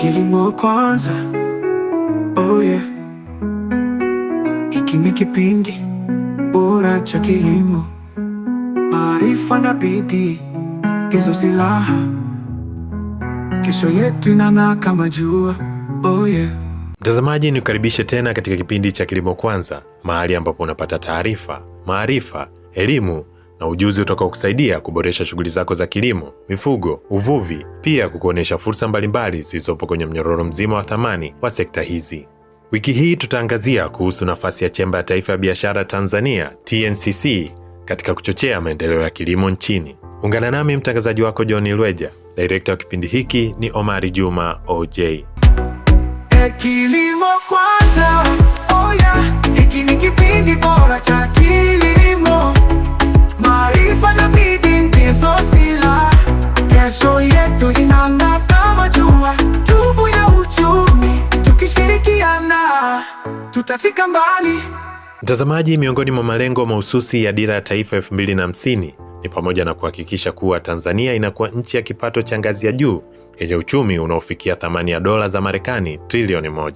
Kilimo Kwanza, oh yeah. Hiki ni kipindi bora cha kilimo, maarifa na bidii ndizo silaha. Kesho yetu inang'aa kama jua, oh yeah. Mtazamaji, nikukaribishe tena katika kipindi cha Kilimo Kwanza, mahali ambapo unapata taarifa, maarifa, elimu na ujuzi utakao kusaidia kuboresha shughuli zako za kilimo, mifugo, uvuvi, pia kukuonesha fursa mbalimbali zilizopo kwenye mnyororo mzima wa thamani wa sekta hizi. Wiki hii tutaangazia kuhusu nafasi ya Chemba ya Taifa ya Biashara Tanzania, TNCC, katika kuchochea maendeleo ya kilimo nchini. Ungana nami mtangazaji wako John Lweja. Director wa kipindi hiki ni Omari Juma OJ. Kilimo Kwanza, oh yeah. Hiki ni kipindi bora cha kilimo, maarifa na bidii ndizo silaha. Kesho yetu inang'aa kama jua, nguvu ya uchumi. Tukishirikiana tutafika mbali. Mtazamaji, miongoni mwa malengo mahususi ya Dira ya Taifa 2050 ni pamoja na kuhakikisha kuwa Tanzania inakuwa nchi ya kipato cha ngazi ya juu yenye uchumi unaofikia thamani ya dola za Marekani trilioni 1.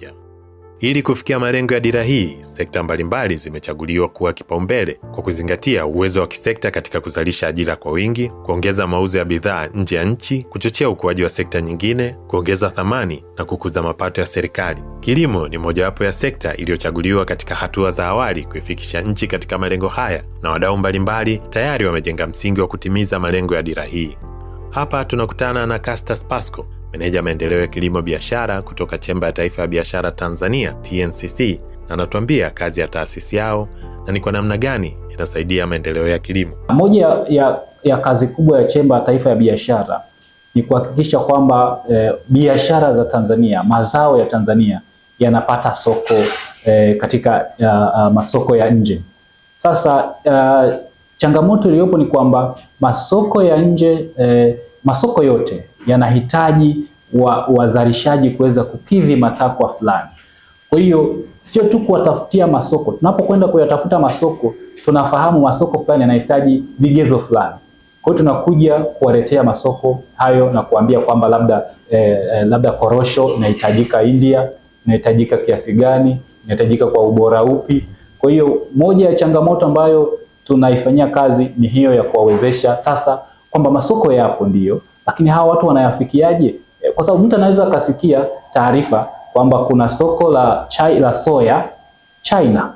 Ili kufikia malengo ya dira hii, sekta mbalimbali zimechaguliwa kuwa kipaumbele kwa kuzingatia uwezo wa kisekta katika kuzalisha ajira kwa wingi, kuongeza mauzo ya bidhaa nje ya nchi, kuchochea ukuaji wa sekta nyingine, kuongeza thamani na kukuza mapato ya serikali. Kilimo ni mojawapo ya sekta iliyochaguliwa katika hatua za awali kuifikisha nchi katika malengo haya, na wadau mbalimbali tayari wamejenga msingi wa kutimiza malengo ya dira hii. Hapa tunakutana na Castas Pasco, meneja maendeleo ya kilimo biashara kutoka Chemba ya Taifa ya Biashara Tanzania, TNCC, na anatuambia kazi ya taasisi yao na ni kwa namna gani itasaidia maendeleo ya kilimo. Moja ya kazi kubwa ya Chemba ya Taifa ya Biashara ni kuhakikisha kwamba biashara za Tanzania, mazao ya Tanzania yanapata soko katika masoko ya nje. Sasa changamoto iliyopo ni kwamba masoko ya nje, masoko yote yanahitaji wazalishaji kuweza kukidhi matakwa fulani. Kwa hiyo sio tu kuwatafutia masoko. Tunapokwenda kuyatafuta masoko, tunafahamu masoko fulani yanahitaji vigezo fulani. Kwa hiyo tunakuja kuwaletea masoko hayo na kuambia kwamba labda korosho inahitajika India, inahitajika kiasi gani, inahitajika kwa ubora upi. Kwa hiyo moja ya changamoto ambayo tunaifanyia kazi ni hiyo ya kuwawezesha sasa kwamba masoko yapo ndio, lakini hawa watu wanayafikiaje? Kwa sababu mtu anaweza akasikia taarifa kwamba kuna soko la soya China,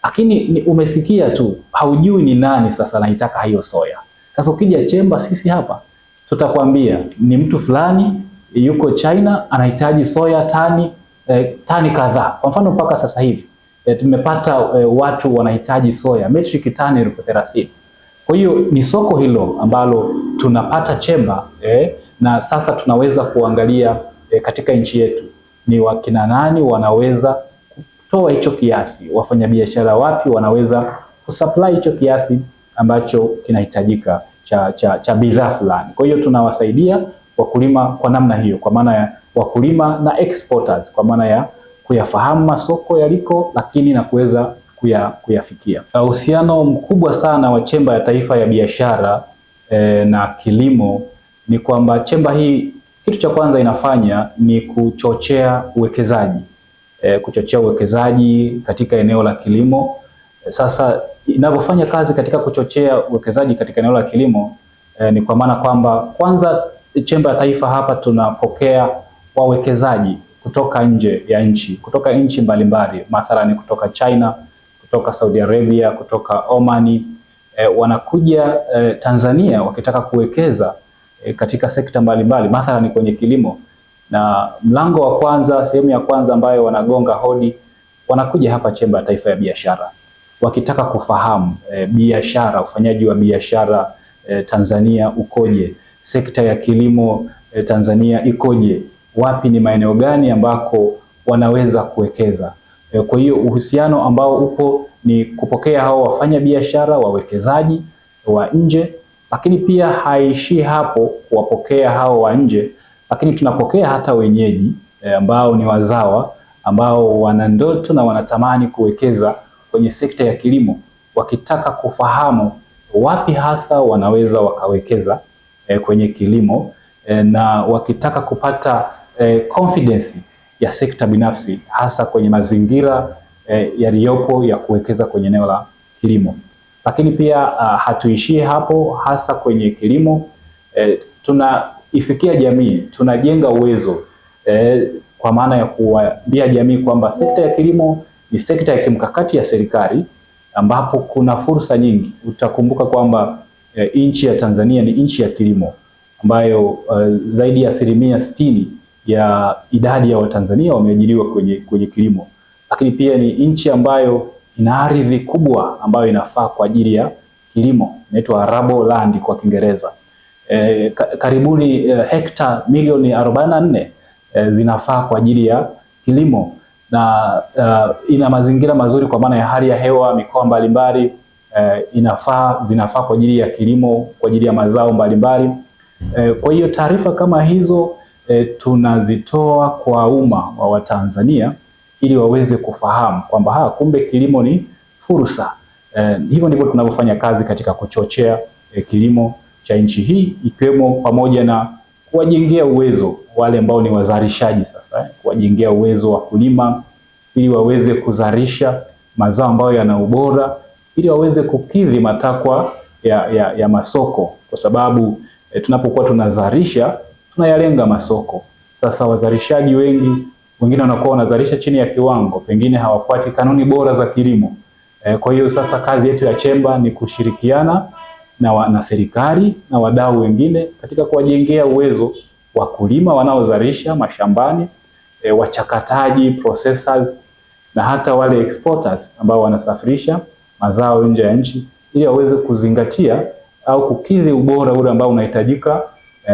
lakini umesikia tu, haujui ni nani sasa anaitaka hiyo soya. Sasa ukija Chemba, sisi hapa tutakwambia ni mtu fulani yuko China anahitaji soya tani kadhaa. Kwa mfano mpaka sasa hivi tumepata watu wanahitaji soya metric tani 30,000. Kwa hiyo ni soko hilo ambalo tunapata Chemba, na sasa tunaweza kuangalia katika nchi yetu ni wakina nani wanaweza kutoa hicho kiasi, wafanyabiashara wapi wanaweza kusupply hicho kiasi ambacho kinahitajika cha bidhaa fulani. Kwa hiyo tunawasaidia wakulima kwa namna hiyo, kwa maana ya wakulima na exporters, kwa maana ya kuyafahamu masoko yaliko, lakini na kuweza kuyafikia. Uhusiano mkubwa sana wa Chemba ya Taifa ya Biashara na kilimo ni kwamba Chemba hii kitu cha kwanza inafanya ni kuchochea uwekezaji. Kuchochea uwekezaji katika eneo la kilimo. Sasa inavyofanya kazi katika kuchochea uwekezaji katika eneo la kilimo ni kwa maana kwamba kwanza Chemba ya Taifa hapa tunapokea wawekezaji kutoka nje ya nchi, kutoka nchi mbalimbali, mathalani kutoka China, kutoka Saudi Arabia, kutoka Omani, wanakuja Tanzania wakitaka kuwekeza katika sekta mbalimbali, mathalani kwenye kilimo. Na mlango wa kwanza, sehemu ya kwanza ambayo wanagonga hodi, wanakuja hapa Chemba ya Taifa ya Biashara wakitaka kufahamu biashara, ufanyaji wa biashara Tanzania ukoje, sekta ya kilimo Tanzania ikoje, wapi ni maeneo gani ambako wanaweza kuwekeza. Kwa hiyo uhusiano ambao upo ni kupokea hao wafanya biashara, wawekezaji wa nje, lakini pia haishii hapo kuwapokea hao wa nje, lakini tunapokea hata wenyeji ambao ni wazawa, ambao wana ndoto na wanatamani kuwekeza kwenye sekta ya kilimo, wakitaka kufahamu wapi hasa wanaweza wakawekeza kwenye kilimo, na wakitaka kupata confidence ya sekta binafsi, hasa kwenye mazingira yaliyopo ya kuwekeza kwenye eneo la kilimo. Lakini pia hatuishie hapo, hasa kwenye kilimo. Tunaifikia jamii, tunajenga uwezo kwa maana ya kuwaambia jamii kwamba sekta ya kilimo ni sekta ya kimkakati ya serikali ambapo kuna fursa nyingi. Utakumbuka kwamba nchi ya Tanzania ni nchi ya kilimo ambayo zaidi ya 60% ya idadi ya Watanzania wameajiriwa kwenye kilimo. Lakini pia ni nchi ambayo ina ardhi kubwa ambayo inafaa kwa ajili ya kilimo, inaitwa arable land kwa Kiingereza. Karibuni hekta milioni 44 zinafaa kwa ajili ya kilimo, na ina mazingira mazuri kwa maana ya hali ya hewa. Mikoa mbalimbali zinafaa kwa ajili ya kilimo, kwa ajili ya mazao mbalimbali. Kwa hiyo taarifa kama hizo tunazitoa kwa umma wa Watanzania ili waweze kufahamu kwamba kumbe kilimo ni fursa. Hivyo ndivyo tunavyofanya kazi katika kuchochea kilimo cha nchi hii, ikiwemo pamoja na kuwajengea uwezo wale ambao ni wazalishaji sasa, kuwajengea uwezo wa kulima ili waweze kuzalisha mazao ambayo yana ubora, ili waweze kukidhi matakwa ya masoko, kwa sababu tunapokuwa tunazalisha tunayalenga masoko. Sasa wazalishaji wengine wanakuwa wanazalisha chini ya kiwango, pengine hawafuati kanuni bora za kilimo. Kwa hiyo sasa kazi yetu ya chemba ni kushirikiana na serikali na wadau wengine katika kuwajengea uwezo wakulima wanaozalisha mashambani, wachakataji, processors, na hata wale exporters ambao wanasafirisha mazao nje ya nchi, ili waweze kuzingatia au kukidhi ubora ule ambao unahitajika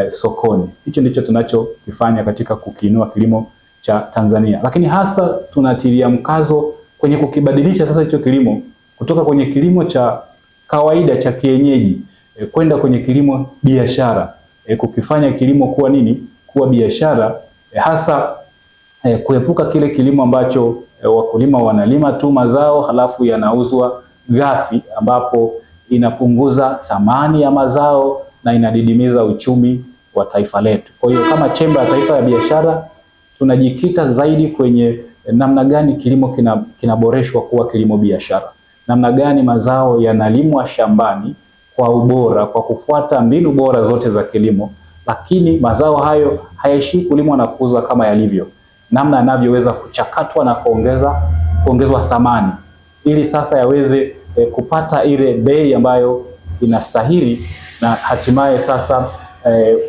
sokoni. Hicho ndicho tunachokifanya katika kukiinua kilimo cha Tanzania. Lakini hasa tunatilia mkazo kwenye kukibadilisha sasa hicho kilimo kutoka kwenye kilimo cha kawaida cha kienyeji kwenda kwenye kilimo biashara, kukifanya kilimo kuwa nini? Kuwa biashara, hasa kuepuka kile kilimo ambacho wakulima wanalima tu mazao halafu yanauzwa ghafi, ambapo inapunguza thamani ya mazao na inadidimiza uchumi wa taifa letu. Kwa hiyo kama Chemba ya Taifa ya Biashara tunajikita zaidi kwenye namna gani kilimo kinaboreshwa kuwa kilimo biashara, namna gani mazao yanalimwa shambani kwa ubora, kwa kufuata mbinu bora zote za kilimo, lakini mazao hayo hayaishii kulimwa na kuuzwa kama yalivyo, namna yanavyoweza kuchakatwa na kuongezwa thamani ili sasa yaweze kupata ile bei ambayo inastahili, na hatimaye sasa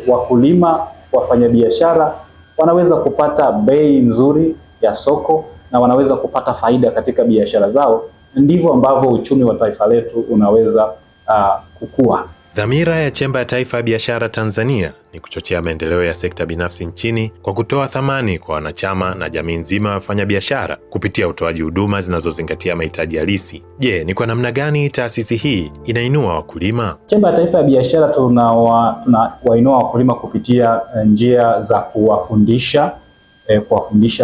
wakulima, wafanyabiashara wanaweza kupata bei nzuri ya soko na wanaweza kupata faida katika biashara zao. Ndivyo ambavyo uchumi wa taifa letu unaweza kukua. Dhamira ya Chemba ya Taifa ya Biashara Tanzania ni kuchochea maendeleo ya sekta binafsi nchini kwa kutoa thamani kwa wanachama na jamii nzima ya wafanyabiashara kupitia utoaji huduma zinazozingatia mahitaji halisi. Je, ni kwa namna gani taasisi hii inainua wakulima? Chemba ya Taifa ya Biashara tunawainua wakulima kupitia njia za kuwafundisha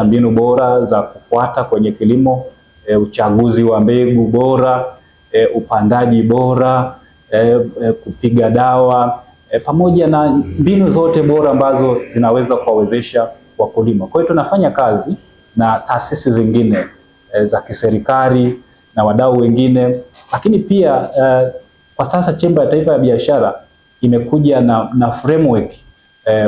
mbinu bora za kufuata kwenye kilimo, uchaguzi wa mbegu bora, upandaji bora, kupiga dawa, pamoja na mbinu zote bora ambazo zinaweza kuwawezesha wakulima. Kwa hiyo tunafanya kazi na taasisi zingine za kiserikali na wadau wengine, lakini pia kwa sasa Chemba ya Taifa ya Biashara imekuja na framework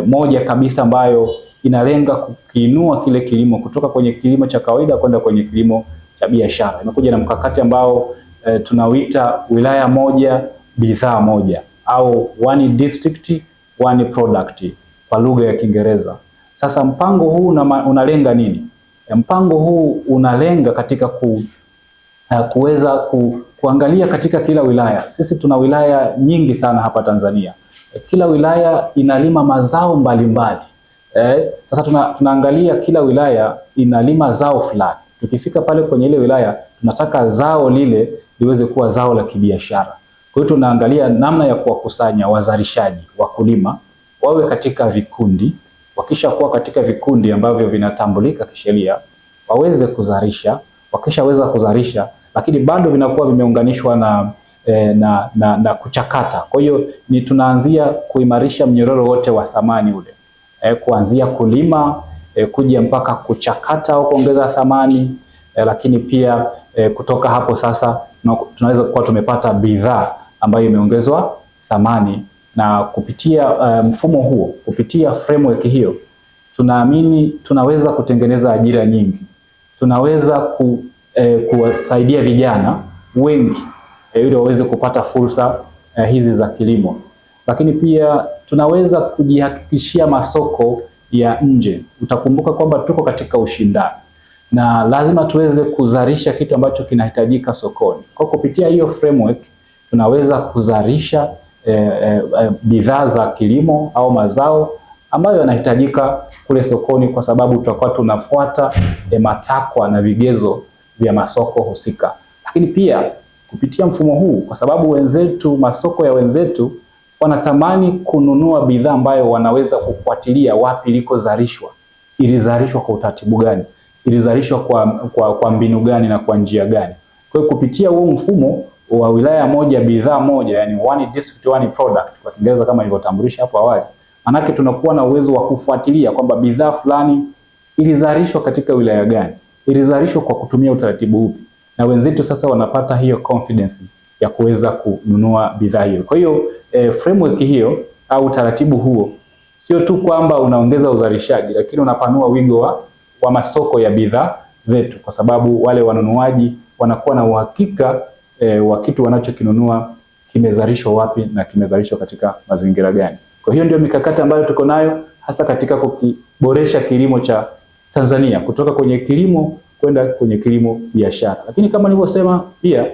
moja kabisa ambayo inalenga kukiinua kile kilimo kutoka kwenye kilimo cha kawaida kwenda kwenye kilimo cha biashara. Imekuja na mkakati ambao tunauita wilaya moja bidhaa moja, au one district one product kwa lugha ya Kiingereza. Sasa mpango huu unalenga nini? Mpango huu unalenga katika kuweza kuangalia katika kila wilaya. Sisi tuna wilaya nyingi sana hapa Tanzania. Kila wilaya inalima mazao mbalimbali. Sasa tunaangalia kila wilaya inalima zao fulani. Tukifika pale kwenye ile wilaya tunataka zao lile liweze kuwa zao la kibiashara. Kwa hiyo tunaangalia namna ya kuwakusanya wazalishaji, wakulima wawe katika vikundi. Wakisha kuwa katika vikundi ambavyo vinatambulika kisheria, waweze kuzalisha. Wakishaweza kuzalisha, lakini bado vinakuwa vimeunganishwa na kuchakata. Kwa hiyo tunaanzia kuimarisha mnyororo wote wa thamani ule, kuanzia kulima, kuja mpaka kuchakata au kuongeza thamani, lakini pia kutoka hapo sasa tunaweza kuwa tumepata bidhaa ambayo imeongezwa thamani. Na kupitia mfumo huo, kupitia framework hiyo, tunaamini tunaweza kutengeneza ajira nyingi. Tunaweza kuwasaidia vijana wengi ili waweze kupata fursa hizi za kilimo. Lakini pia tunaweza kujihakikishia masoko ya nje. Utakumbuka kwamba tuko katika ushindani na lazima tuweze kuzalisha kitu ambacho kinahitajika sokoni. Kwa kupitia hiyo framework tunaweza kuzalisha bidhaa za kilimo au mazao ambayo yanahitajika kule sokoni, kwa sababu tutakuwa tunafuata matakwa na vigezo vya masoko husika. Lakini pia kupitia mfumo huu, kwa sababu wenzetu, masoko ya wenzetu wanatamani kununua bidhaa ambayo wanaweza kufuatilia wapi ilikozalishwa, ilizalishwa kwa utaratibu gani, ilizalishwa kwa mbinu gani na kwa njia gani. Kwa hiyo kupitia huo mfumo wa wilaya moja bidhaa moja, yani one district one product kwa Kiingereza kama nilivyotambulisha hapo awali, manake tunakuwa na uwezo wa kufuatilia kwamba bidhaa fulani ilizalishwa katika wilaya gani, ilizalishwa kwa kutumia utaratibu upi, na wenzetu sasa wanapata hiyo confidence ya kuweza kununua bidhaa hiyo. Kwa hiyo framework hiyo au utaratibu huo sio tu kwamba unaongeza uzalishaji, lakini unapanua wigo wa masoko ya bidhaa zetu, kwa sababu wale wanunuaji wanakuwa na uhakika wa kitu wanachokinunua kimezalishwa wapi na kimezalishwa katika mazingira gani. Kwa hiyo ndio mikakati ambayo tuko nayo hasa katika kuboresha kilimo cha Tanzania, kutoka kwenye kilimo kwenda kwenye kilimo biashara. Lakini kama nilivyosema pia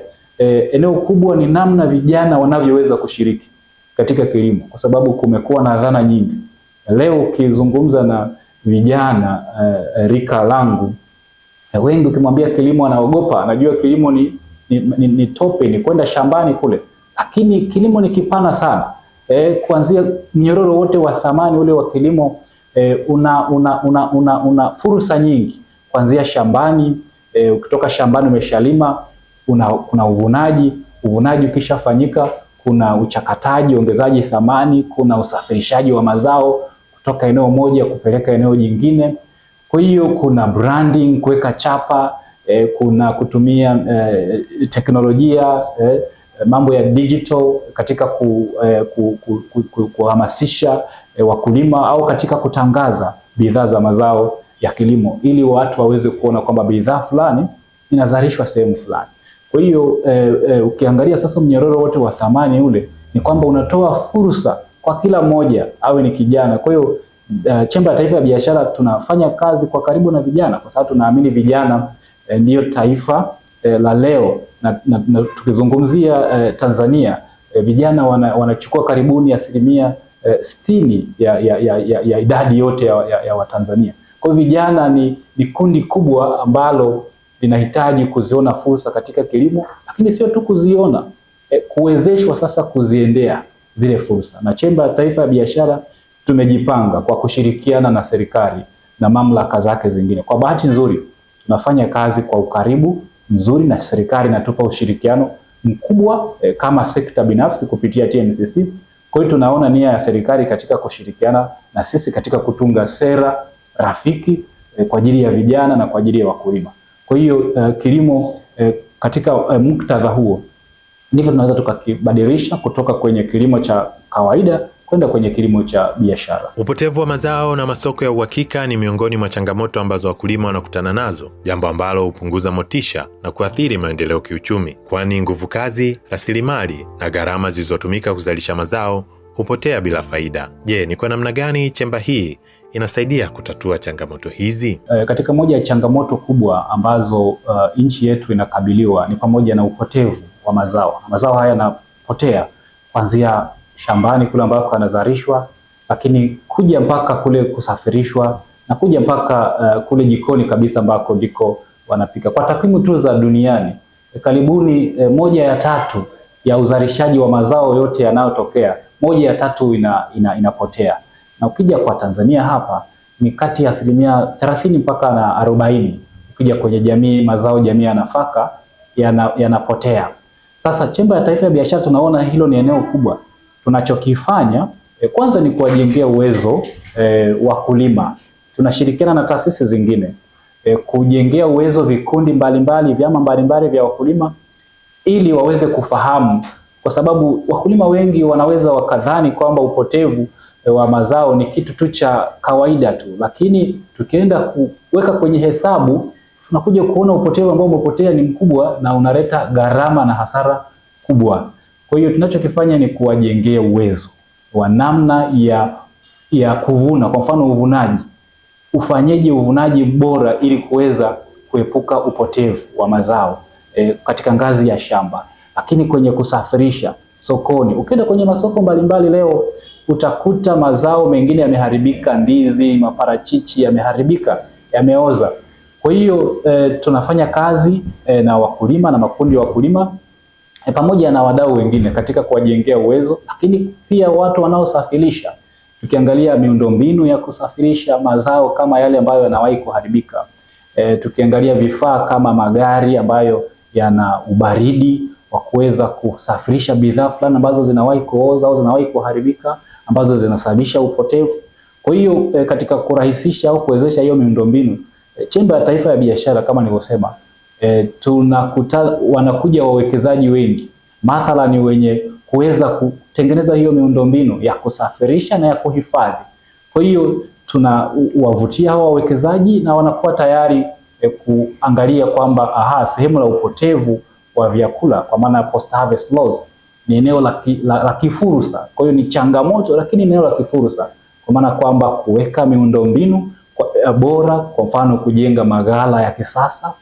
eneo kubwa ni namna vijana wanavyoweza kushiriki katika kilimo, kwa sababu kumekuwa na dhana nyingi. Leo ukizungumza na vijana rika langu, wengi ukimwambia kilimo anaogopa, anajua kilimo ni tope, ni kwenda shambani kule. Lakini kilimo ni kipana sana. Kuanzia mnyororo wote wa thamani ule wa kilimo una fursa nyingi. Kuanzia shambani, ukitoka shambani umeshalima, kuna uvunaji ukishafanyika, kuna uchakataji, ongezaji thamani, kuna usafirishaji wa mazao kutoka eneo moja kupeleka eneo jingine. Kwa hiyo kuna branding, kuweka chapa, kuna kutumia teknolojia, mambo ya digital katika kuhamasisha wakulima au katika kutangaza bidhaa za mazao ya kilimo, ili watu waweze kuona kwamba bidhaa fulani inazalishwa sehemu fulani. Kwa hiyo ukiangalia sasa mnyororo wote wa thamani ule ni kwamba unatoa fursa kwa kila mmoja, awe ni kijana. Kwa hiyo Chemba ya Taifa ya Biashara tunafanya kazi kwa karibu na vijana, kwa sababu tunaamini vijana ndiyo taifa la leo, na tukizungumzia Tanzania, vijana wanachukua karibuni 60% ya idadi yote ya Watanzania. Kwa hiyo vijana ni kundi kubwa ambalo linahitaji kuziona fursa katika kilimo, lakini sio tu kuziona, kuwezeshwa sasa kuziendea zile fursa. Na Chemba ya Taifa ya Biashara tumejipanga kwa kushirikiana na serikali na mamlaka zake zingine. Kwa bahati nzuri tunafanya kazi kwa ukaribu mzuri na serikali inatupa ushirikiano mkubwa kama sekta binafsi kupitia TNCC. Kwa hiyo tunaona nia ya serikali katika kushirikiana na sisi katika kutunga sera rafiki kwa ajili ya vijana na kwa ajili ya wakulima. Kwa hiyo kilimo katika muktadha huo ndivyo tunaweza tukakibadilisha kutoka kwenye kilimo cha kawaida kwenda kwenye kilimo cha biashara. Upotevu wa mazao na masoko ya uhakika ni miongoni mwa changamoto ambazo wakulima wanakutana nazo, jambo ambalo hupunguza motisha na kuathiri maendeleo kiuchumi, kwani nguvu kazi, rasilimali na gharama zilizotumika kuzalisha mazao hupotea bila faida. Je, ni kwa namna gani chemba hii inasaidia kutatua changamoto hizi? Katika moja ya changamoto kubwa ambazo nchi yetu inakabiliwa ni pamoja na upotevu wa mazao. Mazao haya yanapotea kuanzia shambani kule ambako yanazalishwa, lakini kuja mpaka kule kusafirishwa na kuja mpaka kule jikoni kabisa ambako ndiko wanapika. Kwa takwimu tu za duniani, karibuni 1/3 ya uzalishaji wa mazao yote yanayotokea, 1/3 inapotea. Na ukija kwa Tanzania hapa ni kati ya 30% mpaka 40%. Ukija kwenye jamii, mazao jamii ya nafaka yanapotea. Sasa Chemba ya Taifa ya Biashara tunaona hilo ni eneo kubwa. Tunachokifanya kwanza ni kuwajengea uwezo wakulima tunashirikiana na taasisi zingine kujengea uwezo vikundi mbalimbali, vyama mbalimbali vya wakulima ili waweze kufahamu, kwa sababu wakulima wengi wanaweza wakadhani kwamba upotevu wa mazao ni kitu tu cha kawaida tu, lakini tukienda kuweka kwenye hesabu tunakuja kuona upotevu ambao umepotea ni mkubwa na unaleta gharama na hasara kubwa. Kwa hiyo tunachokifanya ni kuwajengea uwezo wa namna ya kuvuna. Kwa mfano uvunaji, ufanyeje uvunaji bora ili kuweza kuepuka upotevu wa mazao katika ngazi ya shamba. Lakini kwenye kusafirisha sokoni, ukienda kwenye masoko mbalimbali leo utakuta mazao mengine yameharibika, ndizi, maparachichi yameharibika, yameoza. Kwa hiyo tunafanya kazi na wakulima na makundi ya wakulima pamoja na wadau wengine katika kuwajengea uwezo, lakini pia watu wanaosafirisha. Tukiangalia miundombinu ya kusafirisha mazao kama yale ambayo yanawahi kuharibika, tukiangalia vifaa kama magari ambayo yana ubaridi wa kuweza kusafirisha bidhaa fulani ambazo zinawahi kuoza au zinawahi kuharibika, ambazo zinasababisha upotevu. Kwa hiyo katika kurahisisha au kuwezesha hiyo miundombinu, Chemba ya Taifa ya Biashara kama nilivyosema, wanakuja wawekezaji wengi, mathalani wenye kuweza kutengeneza hiyo miundombinu ya kusafirisha na ya kuhifadhi. Kwa hiyo tunawavutia hawa wawekezaji na wanakuwa tayari kuangalia kwamba sehemu la upotevu wa vyakula kwa maana post harvest loss ni eneo la kifursa. Kwa hiyo ni changamoto, lakini eneo la kifursa, kwa maana kwamba kuweka miundombinu bora, kwa mfano kujenga maghala ya kisasa,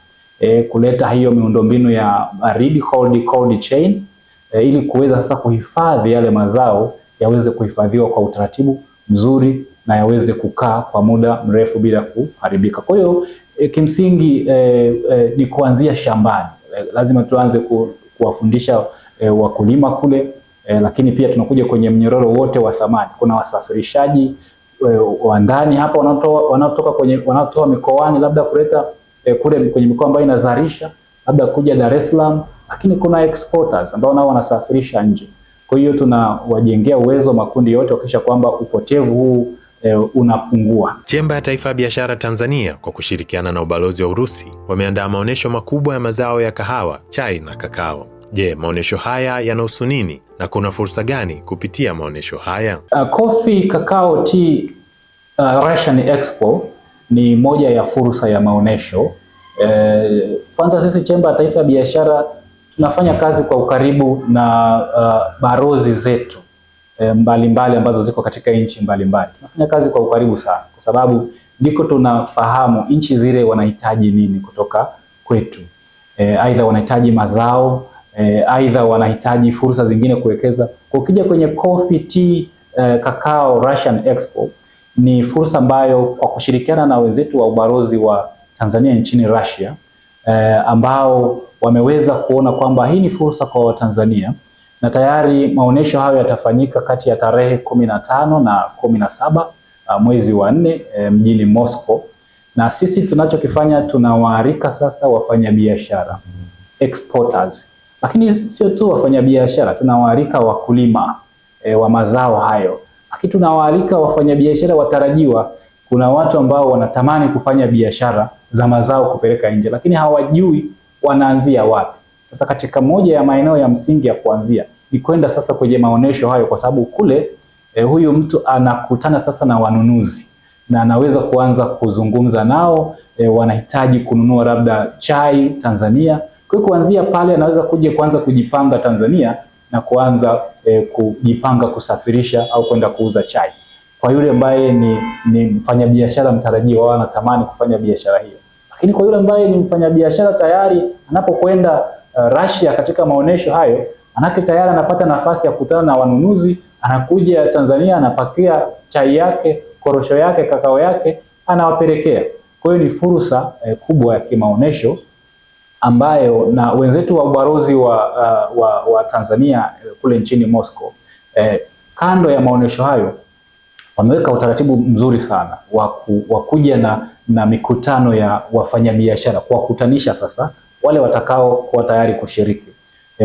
kuleta hiyo miundombinu ya baridi cold chain, ili kuweza sasa kuhifadhi yale mazao yaweze kuhifadhiwa kwa utaratibu mzuri na yaweze kukaa kwa muda mrefu bila kuharibika. Kwa hiyo kimsingi ni kuanzia shambani. Lazima tuanze kuwafundisha wakulima kule, lakini pia tunakuja kwenye mnyororo wote wa thamani. Kuna wasafirishaji wa ndani hapa wanaotoka mikoani, labda kuleta kule kwenye mikoa ambayo inazalisha, labda kuja Dar es Salaam, lakini kuna exporters ambao nao wanasafirisha nje. Kwa hiyo tunawajengea uwezo makundi yote kuhakikisha kwamba upotevu huu unapungua. Chemba ya Taifa ya Biashara Tanzania kwa kushirikiana na ubalozi wa Urusi wameandaa maonesho makubwa ya mazao ya kahawa, chai na kakao. Je, maonesho haya yanahusu nini na kuna fursa gani kupitia maonesho haya? Coffee, Kakao, Tea Russian Expo ni moja ya fursa ya maonesho. Kwanza sisi Chemba ya Taifa ya Biashara tunafanya kazi kwa ukaribu na barozi zetu mbalimbali ambazo ziko katika nchi mbalimbali. Tunafanya kazi kwa ukaribu sana kwa sababu ndiko tunafahamu nchi zile wanahitaji nini kutoka kwetu. Aidha wanahitaji mazao, aidha wanahitaji fursa zingine kuwekeza. Ukija kwenye Coffee, Tea, Kakao Russian Expo ni fursa ambayo kwa kushirikiana na wenzetu wa ubalozi wa Tanzania nchini Russia, ambao wameweza kuona kwamba hii ni fursa kwa Watanzania, na tayari maonesho hayo yatafanyika kati ya tarehe 15 na 17 mwezi wa 4 mjini Moscow. Na sisi tunachokifanya, tunawaalika sasa wafanyabiashara, exporters, lakini sio tu wafanyabiashara, tunawaalika wakulima wa mazao hayo, lakini tunawaalika wafanyabiashara watarajiwa. Kuna watu ambao wanatamani kufanya biashara za mazao kupeleka nje, lakini hawajui wanaanzia wapi. Sasa katika moja ya maeneo ya msingi ya kuanzia ni kwenda sasa kwenye maonesho hayo, kwa sababu kule huyu mtu anakutana sasa na wanunuzi na anaweza kuanza kuzungumza nao. Wanahitaji kununua labda chai Tanzania, kwa hiyo kuanzia pale anaweza kuanza kujipanga Tanzania na kuanza kujipanga kusafirisha au kwenda kuuza chai kwa yule ambaye ni mfanyabiashara mtarajiwa au anatamani kufanya biashara hiyo. Lakini kwa yule ambaye ni mfanyabiashara tayari, anapokwenda Russia katika maonesho hayo, manake tayari anapata nafasi ya kukutana na wanunuzi, anakuja Tanzania, anapakia chai yake, korosho yake, kakao yake, anawapelekea. Kwa hiyo ni fursa kubwa ya kimaonesho ambayo na wenzetu wa ubalozi wa Tanzania kule nchini Moscow, kando ya maonesho hayo wameweka utaratibu mzuri sana wa kuja na mikutano ya wafanyabiashara, kuwakutanisha sasa wale watakao kuwa tayari kushiriki,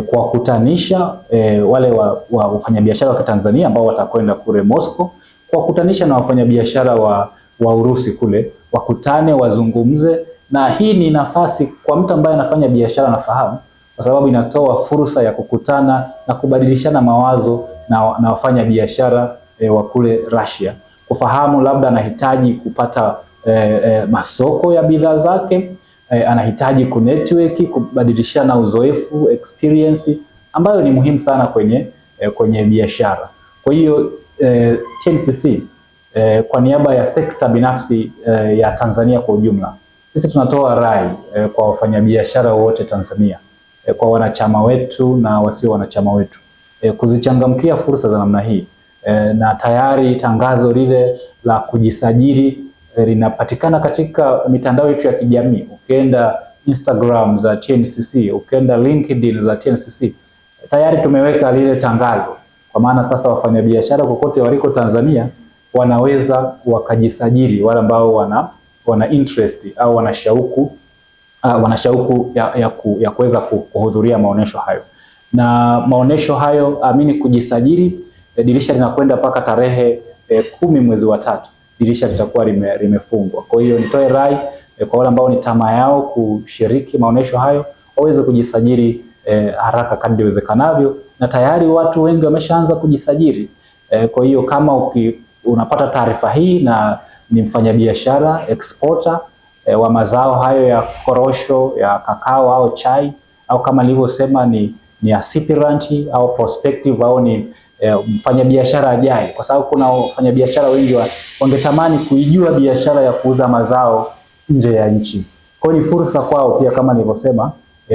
kuwakutanisha wale wafanyabiashara wa Tanzania ambao watakwenda kule Moscow, kuwakutanisha na wafanyabiashara wa Urusi kule, wakutane, wazungumze, na hii ni nafasi kwa mtu ambaye anafanya biashara nafahamu, kwa sababu inatoa fursa ya kukutana na kubadilishana mawazo na wafanya biashara wa kule Russia, kufahamu labda anahitaji kupata masoko ya bidhaa zake, anahitaji kunetwork, kubadilishana uzoefu, experience ambayo ni muhimu sana kwenye biashara. Kwa hiyo TNCC kwa niaba ya sekta binafsi ya Tanzania kwa ujumla, sisi tunatoa rai kwa wafanyabiashara wote Tanzania, kwa wanachama wetu na wasio wanachama wetu, kuzichangamkia fursa za namna hii, na tayari tangazo lile la kujisajili linapatikana katika mitandao yetu ya kijamii. Ukienda Instagram za TNCC, ukienda LinkedIn za TNCC, tayari tumeweka lile tangazo, kwa maana sasa wafanyabiashara kokote waliko Tanzania wanaweza wakajisajili, wale ambao wana interest au wana shauku ya kuweza kuhudhuria maonesho hayo. Na maonesho hayo, amini, kujisajili, dirisha linakwenda mpaka tarehe 10 mwezi wa 3, dirisha litakuwa limefungwa. Kwa hiyo nitoe rai kwa wale ambao ni tamaa yao kushiriki maonesho hayo, waweze kujisajili haraka kadri iwezekanavyo, na tayari watu wengi wameshaanza kujisajili. Kwa hiyo kama unapata taarifa hii na ni mfanyabiashara exporter wa mazao hayo ya korosho, ya kakao au chai, au kama nilivyosema ni aspirant au prospective, au ni mfanyabiashara ajaye, kwa sababu kuna wafanyabiashara wengi wangetamani kuijua biashara ya kuuza mazao nje ya nchi. Kwa hiyo ni fursa kwao pia, kama nilivyosema,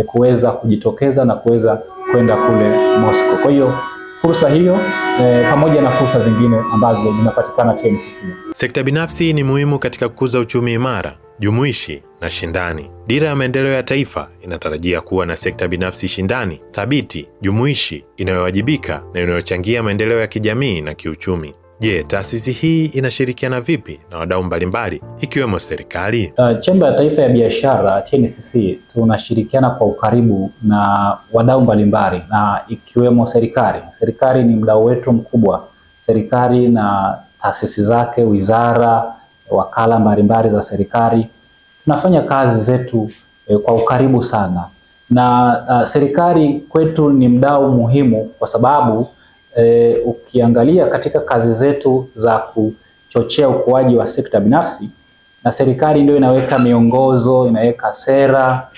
kuweza kujitokeza na kuweza kwenda kule Moscow. Kwa hiyo fursa hiyo pamoja na fursa zingine ambazo zinapatikana TNCC. Sekta binafsi ni muhimu katika kukuza uchumi imara, jumuishi na shindani. Dira ya Maendeleo ya Taifa inatarajia kuwa na sekta binafsi shindani, thabiti, jumuishi, inayowajibika na inayochangia maendeleo ya kijamii na kiuchumi. Je, taasisi hii inashirikiana vipi na wadau mbalimbali ikiwemo serikali? Chemba ya Taifa ya Biashara TNCC tunashirikiana kwa ukaribu na wadau mbalimbali na ikiwemo serikali. Serikali ni mdau wetu mkubwa. Serikali na taasisi zake, wizara, wakala mbalimbali za serikali, tunafanya kazi zetu kwa ukaribu sana. Na serikali kwetu ni mdau muhimu kwa sababu ukiangalia katika kazi zetu za kuchochea ukuaji wa sekta binafsi, na serikali ndio inaweka miongozo, inaweka sera,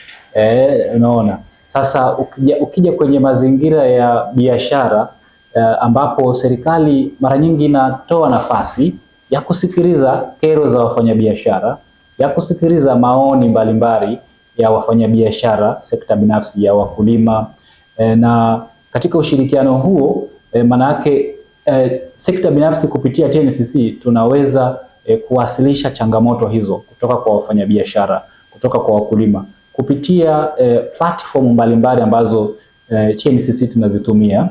unaona. Sasa ukija kwenye mazingira ya biashara, ambapo serikali mara nyingi inatoa nafasi ya kusikiliza kero za wafanyabiashara, ya kusikiliza maoni mbalimbali ya wafanyabiashara, sekta binafsi, ya wakulima, na katika ushirikiano huo manake sekta binafsi kupitia TNCC tunaweza kuwasilisha changamoto hizo kutoka kwa wafanyabiashara, kutoka kwa wakulima kupitia platform mbalimbali ambazo TNCC tunazitumia.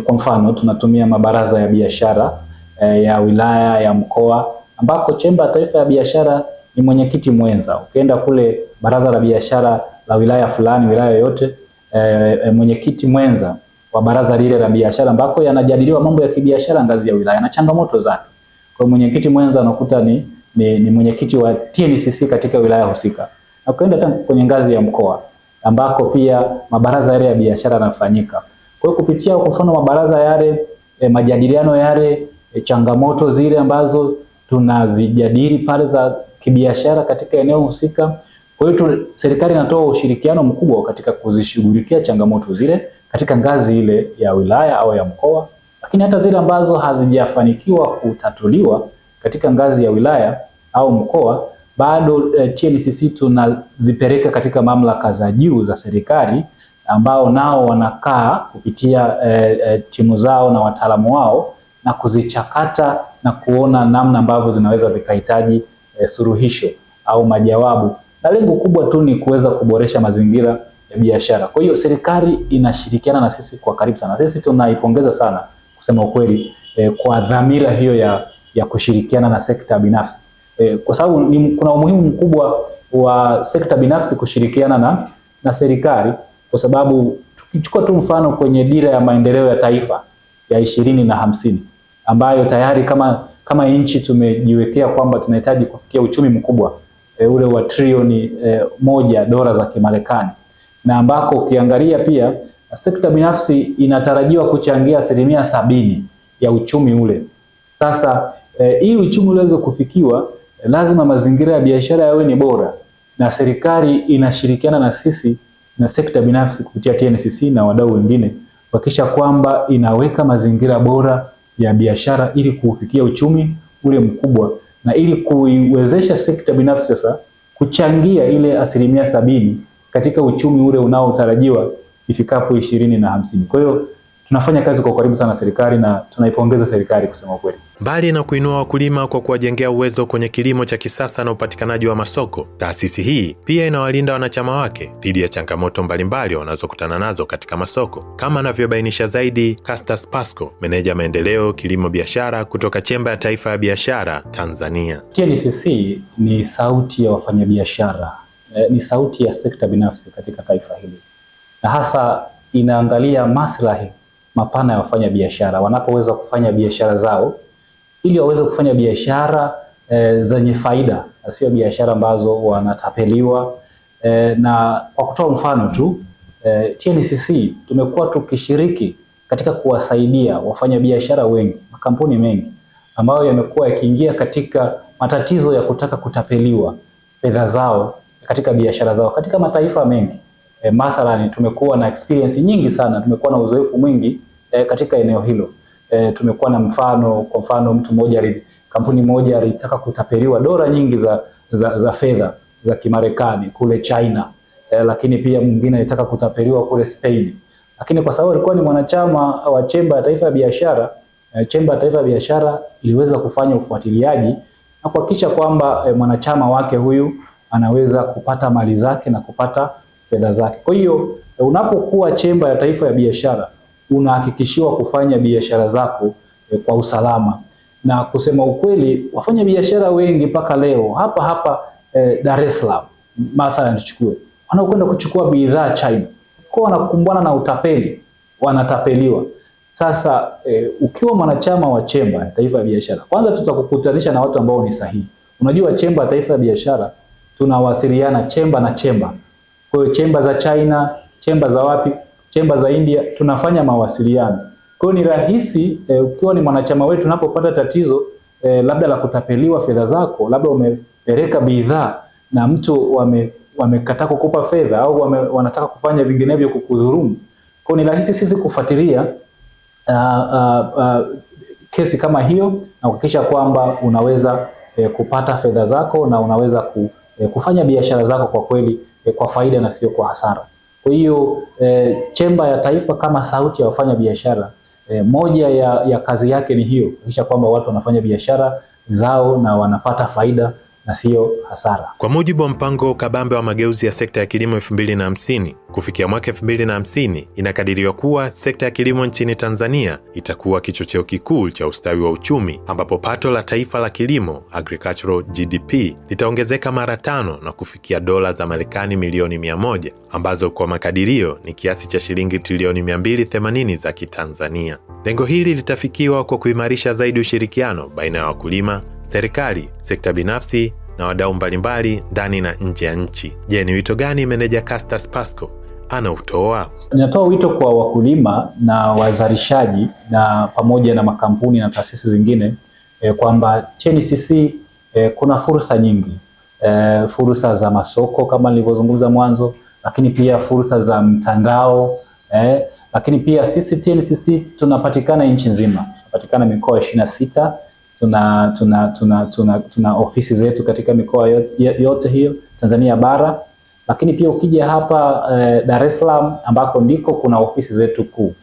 Kwa mfano tunatumia mabaraza ya biashara ya wilaya, ya mkoa, ambako Chemba ya Taifa ya Biashara ni mwenyekiti mwenza. Ukienda kule baraza la biashara la wilaya fulani, wilaya yoyote, mwenyekiti mwenza wa baraza lile la biashara ambako yanajadiliwa mambo ya kibiashara ngazi ya wilaya na changamoto zake. Kwa mwenyekiti mwenza unakuta ni mwenyekiti wa TNCC katika wilaya husika. Na ukienda hata kwenye ngazi ya mkoa ambako pia mabaraza yale ya biashara yanafanyika. Kwa hiyo kupitia kwa mfano mabaraza yale, majadiliano yale, changamoto zile ambazo tunazijadili pale za kibiashara katika eneo husika. Kwa hiyo serikali inatoa ushirikiano mkubwa katika kuzishughulikia changamoto zile katika ngazi ile ya wilaya au ya mkoa, lakini hata zile ambazo hazijafanikiwa kutatuliwa katika ngazi ya wilaya au mkoa, bado TNCC tunazipeleka katika mamlaka za juu za serikali, ambao nao wanakaa kupitia timu zao na wataalamu wao na kuzichakata na kuona namna ambavyo zinaweza zikahitaji suluhisho au majawabu, na lengo kubwa tu ni kuweza kuboresha mazingira ya biashara. Kwa hiyo serikali inashirikiana na sisi kwa karibu sana. Sisi tunaipongeza sana kusema ukweli kwa dhamira hiyo ya kushirikiana na sekta binafsi, kwa sababu kuna umuhimu mkubwa wa sekta binafsi kushirikiana na serikali, kwa sababu tukichukua tu mfano kwenye Dira ya Maendeleo ya Taifa ya 2050 ambayo tayari kama kama nchi tumejiwekea kwamba tunahitaji kufikia uchumi mkubwa ule wa trilioni 1 dola za Kimarekani, na ambako ukiangalia pia sekta binafsi inatarajiwa kuchangia 70% ya uchumi ule. Sasa ili uchumi uweze kufikiwa, lazima mazingira ya biashara yawe ni bora, na serikali inashirikiana na sisi na sekta binafsi kupitia TNCC na wadau wengine kuhakikisha kwamba inaweka mazingira bora ya biashara ili kufikia uchumi ule mkubwa, na ili kuiwezesha sekta binafsi sasa kuchangia ile 70% katika uchumi ule unaotarajiwa ifikapo 2050. Kwa hiyo tunafanya kazi kwa karibu sana na serikali na tunaipongeza serikali kusema kweli. Mbali na kuinua wakulima kwa kuwajengea uwezo kwenye kilimo cha kisasa na upatikanaji wa masoko, taasisi hii pia inawalinda wanachama wake dhidi ya changamoto mbalimbali wanazokutana nazo katika masoko, kama anavyobainisha zaidi Castas Pasco, meneja maendeleo kilimo biashara kutoka Chemba ya Taifa ya Biashara Tanzania. TNCC ni sauti ya wafanyabiashara, ni sauti ya sekta binafsi katika taifa hili, na hasa inaangalia maslahi mapana ya wafanya biashara wanapoweza kufanya biashara zao, ili waweze kufanya biashara zenye faida, sio biashara ambazo wanatapeliwa. Na kwa kutoa mfano tu, TNCC tumekuwa tukishiriki katika kuwasaidia wafanya biashara wengi, makampuni mengi ambayo yamekuwa yakiingia katika matatizo ya kutaka kutapeliwa fedha zao katika biashara zao katika mataifa mengi. Mathalani tumekuwa na experience nyingi sana, tumekuwa na uzoefu mwingi katika eneo hilo. Tumekuwa na kwa mfano mtu mmoja, kampuni moja alitaka kutapeliwa dola nyingi za fedha za Kimarekani kule China, lakini pia mwingine alitaka kutapeliwa kule Spain, lakini kwa sababu alikuwa ni mwanachama wa Chemba ya Taifa ya Biashara, Chemba ya Taifa ya Biashara iliweza kufanya ufuatiliaji na kuhakikisha kwamba mwanachama wake huyu anaweza kupata mali zake na kupata fedha zake. Kwa hiyo unapokuwa Chemba ya Taifa ya Biashara unahakikishiwa kufanya biashara zako kwa usalama. Na kusema ukweli, wafanya biashara wengi mpaka leo hapa Dar es Salaam mathalan tuchukue, wanakwenda kuchukua bidhaa China, kwa wanakumbana na utapeli, wanatapeliwa. Sasa ukiwa mwanachama wa Chemba ya Taifa ya Biashara, kwanza tutakukutanisha na watu ambao ni sahihi. Unajua Chemba ya Taifa ya Biashara tunawasiliana chemba na chemba. Kwa hiyo chemba za China, chemba za wapi, chemba za India, tunafanya mawasiliano. Kwa hiyo ni rahisi ukiwa ni mwanachama wetu, unapopata tatizo labda la kutapeliwa fedha zako, labda umepeleka bidhaa na mtu wamekataa kukupa fedha au wanataka kufanya vinginevyo kukudhulumu. Kwa hiyo ni rahisi sisi kufuatilia kesi kama hiyo na kuhakikisha kwamba unaweza kupata fedha zako na unaweza kufanya biashara zako kwa kweli kwa faida na sio kwa hasara. Kwa hiyo Chemba ya Taifa kama sauti ya wafanya biashara, moja ya kazi yake ni hiyo, kuhakikisha kwamba watu wanafanya biashara zao na wanapata faida na sio hasara. Kwa mujibu wa mpango kabambe wa mageuzi ya sekta ya kilimo 2050, kufikia mwaka 2050 inakadiriwa kuwa sekta ya kilimo nchini Tanzania itakuwa kichocheo kikuu cha ustawi wa uchumi, ambapo pato la taifa la kilimo agricultural GDP litaongezeka mara 5 na kufikia dola za Marekani milioni 100, ambazo kwa makadirio ni kiasi cha shilingi trilioni 280 za Kitanzania. Lengo hili litafikiwa kwa kuimarisha zaidi ushirikiano baina ya wakulima, serikali, sekta binafsi na wadau mbalimbali ndani na nje ya nchi. Je, ni wito gani meneja Castas Pasco anautoa? Ninatoa wito kwa wakulima na wazalishaji na pamoja na makampuni na taasisi zingine kwamba TNCC kuna fursa nyingi, fursa za masoko kama nilivyozungumza mwanzo, lakini pia fursa za mtandao, lakini pia sisi TNCC tunapatikana nchi nzima, tunapatikana mikoa 26. Tuna ofisi zetu katika mikoa yote hiyo Tanzania bara, lakini pia ukija hapa Dar es Salaam ambako ndiko kuna ofisi zetu kuu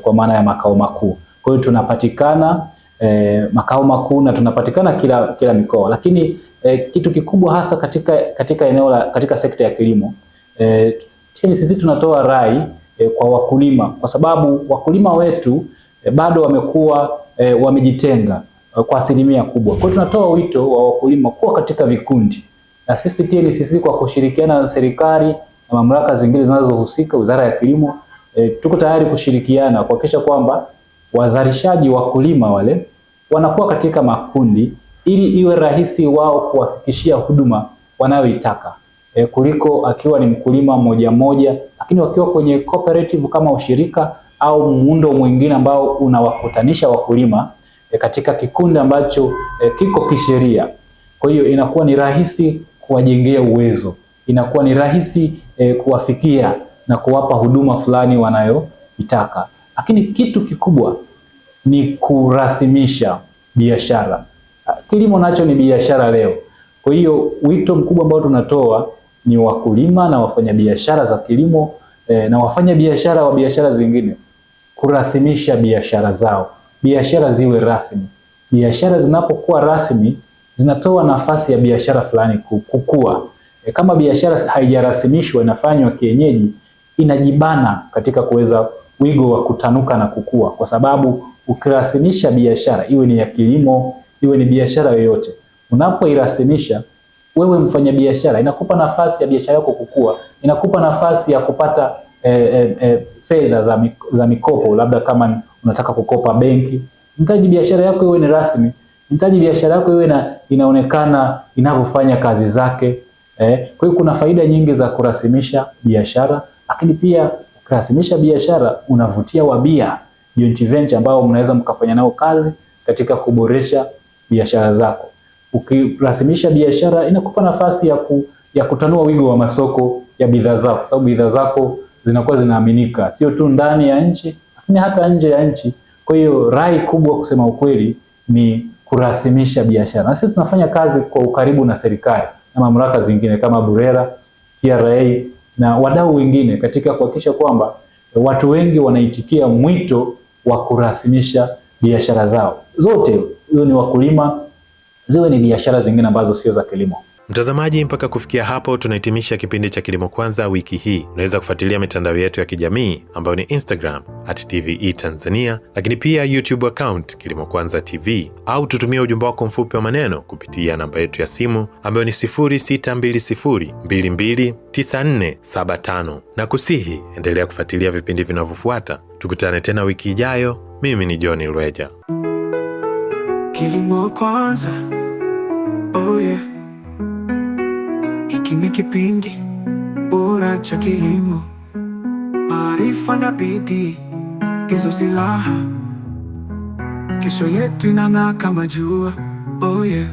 kwa maana ya makao makuu. Kwa hiyo tunapatikana makao makuu na tunapatikana kila mikoa, lakini kitu kikubwa hasa katika eneo katika sekta ya kilimo, sisi tunatoa rai kwa wakulima, kwa sababu wakulima wetu bado wamekuwa wamejitenga kwa asilimia kubwa. Kwa hiyo tunatoa wito wa wakulima kuwa katika vikundi, na sisi TNCC kwa kushirikiana na serikali na mamlaka zingine zinazohusika, Wizara ya Kilimo, tuko tayari kushirikiana kuhakikisha kwamba wazalishaji wakulima wale wanakuwa katika makundi ili iwe rahisi wao kuwafikishia huduma wanayoitaka, kuliko akiwa ni mkulima mmoja mmoja, lakini wakiwa kwenye cooperative kama ushirika au muundo mwingine ambao unawakutanisha wakulima katika kikundi ambacho kiko kisheria. Kwa hiyo inakuwa ni rahisi kuwajengea uwezo, inakuwa ni rahisi kuwafikia na kuwapa huduma fulani wanayoitaka. Lakini kitu kikubwa ni kurasimisha biashara. Kilimo nacho ni biashara leo. Kwa hiyo wito mkubwa ambao tunatoa ni wakulima na wafanyabiashara za kilimo na wafanyabiashara wa biashara zingine kurasimisha biashara zao. Biashara ziwe rasmi. Biashara zinapokuwa rasmi zinatoa nafasi ya biashara fulani kukua. Kama biashara haijarasimishwa, inafanywa kienyeji, inajibana katika kuweza wigo wa kutanuka na kukua, kwa sababu ukirasimisha biashara, iwe ni ya kilimo, iwe ni biashara yoyote, unapoirasimisha wewe mfanyabiashara, inakupa nafasi ya biashara yako kukua, inakupa nafasi ya kupata fedha za mikopo. Labda kama unataka kukopa benki, mtaji biashara yako iwe ni rasmi, mtaji biashara yako iwe inaonekana inavyofanya kazi zake. Kwa hiyo kuna faida nyingi za kurasimisha biashara, lakini pia kurasimisha biashara unavutia wabia, joint venture ambao mnaweza mkafanya nao kazi katika kuboresha biashara zako. Ukirasimisha biashara inakupa nafasi ya kutanua wigo wa masoko ya bidhaa zako, kwa sababu bidhaa zako zinakuwa zinaaminika sio tu ndani ya nchi, lakini hata nje ya nchi. Kwa hiyo rai kubwa kusema ukweli ni kurasimisha biashara. Na sisi tunafanya kazi kwa ukaribu na serikali na mamlaka zingine kama Burera, TRA na wadau wengine katika kuhakikisha kwamba watu wengi wanaitikia mwito wa kurasimisha biashara zao. Zote hiyo ni wakulima, ziwe ni biashara zingine ambazo sio za kilimo. Mtazamaji, mpaka kufikia hapo tunahitimisha kipindi cha Kilimo Kwanza wiki hii. Unaweza kufuatilia mitandao yetu ya kijamii ambayo ni Instagram @TVE Tanzania, lakini pia YouTube account Kilimo Kwanza TV, au tutumie ujumbe wako mfupi wa maneno kupitia namba yetu ya simu ambayo ni 0620229475. Na kusihi endelea kufuatilia vipindi vinavyofuata. Tukutane tena wiki ijayo. Mimi ni John Lweja. Kilimo Kwanza, oh yeah. Hiki ni kipindi bora cha kilimo, maarifa na bidii ndizo silaha, kesho yetu inang'aa kama jua, oh yeah.